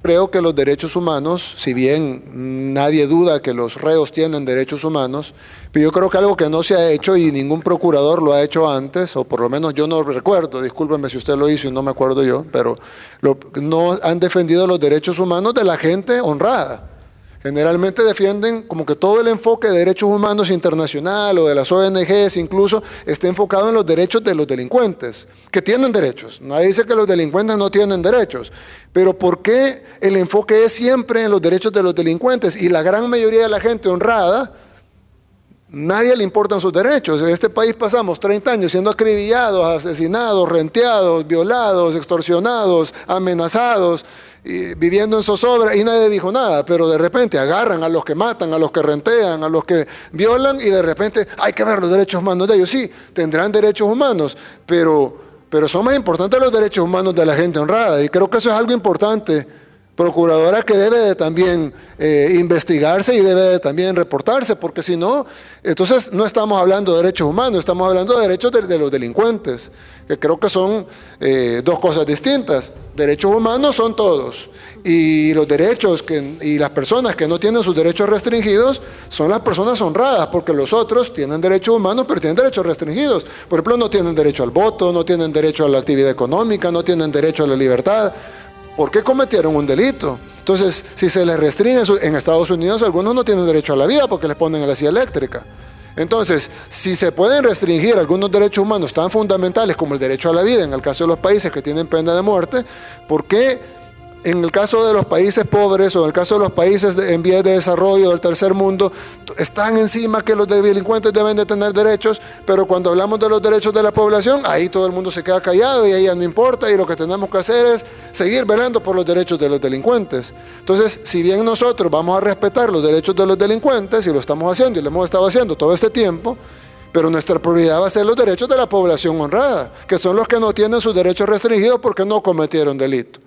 Creo que los derechos humanos, si bien nadie duda que los reos tienen derechos humanos, pero yo creo que algo que no se ha hecho y ningún procurador lo ha hecho antes, o por lo menos yo no recuerdo, discúlpenme si usted lo hizo y no me acuerdo yo, pero no han defendido los derechos humanos de la gente honrada. Generalmente defienden como que todo el enfoque de derechos humanos internacional o de las ONGs incluso está enfocado en los derechos de los delincuentes, que tienen derechos. Nadie dice que los delincuentes no tienen derechos, pero ¿por qué el enfoque es siempre en los derechos de los delincuentes? Y la gran mayoría de la gente honrada, nadie le importan sus derechos. En este país pasamos 30 años siendo acribillados, asesinados, renteados, violados, extorsionados, amenazados, y viviendo en zozobra y nadie dijo nada, pero de repente agarran a los que matan, a los que rentean, a los que violan y de repente hay que ver los derechos humanos de ellos. Sí, tendrán derechos humanos, pero son más importantes los derechos humanos de la gente honrada y creo que eso es algo importante, procuradora, que debe de también investigarse y debe de también reportarse, porque si no, entonces no estamos hablando de derechos humanos, estamos hablando de derechos de los delincuentes, que creo que son dos cosas distintas. Derechos humanos son todos, y los derechos y las personas que no tienen sus derechos restringidos son las personas honradas, porque los otros tienen derechos humanos, pero tienen derechos restringidos. Por ejemplo, no tienen derecho al voto, no tienen derecho a la actividad económica, no tienen derecho a la libertad. ¿Por qué cometieron un delito? Entonces, si se les restringe, en Estados Unidos algunos no tienen derecho a la vida porque les ponen a la silla eléctrica. Entonces, si se pueden restringir algunos derechos humanos tan fundamentales como el derecho a la vida, en el caso de los países que tienen pena de muerte, ¿por qué en el caso de los países pobres o en el caso de los países en vías de desarrollo del tercer mundo están encima que los delincuentes deben de tener derechos, pero cuando hablamos de los derechos de la población, ahí todo el mundo se queda callado y ahí ya no importa y lo que tenemos que hacer es seguir velando por los derechos de los delincuentes? Entonces, si bien nosotros vamos a respetar los derechos de los delincuentes y lo estamos haciendo y lo hemos estado haciendo todo este tiempo, pero nuestra prioridad va a ser los derechos de la población honrada, que son los que no tienen sus derechos restringidos porque no cometieron delito.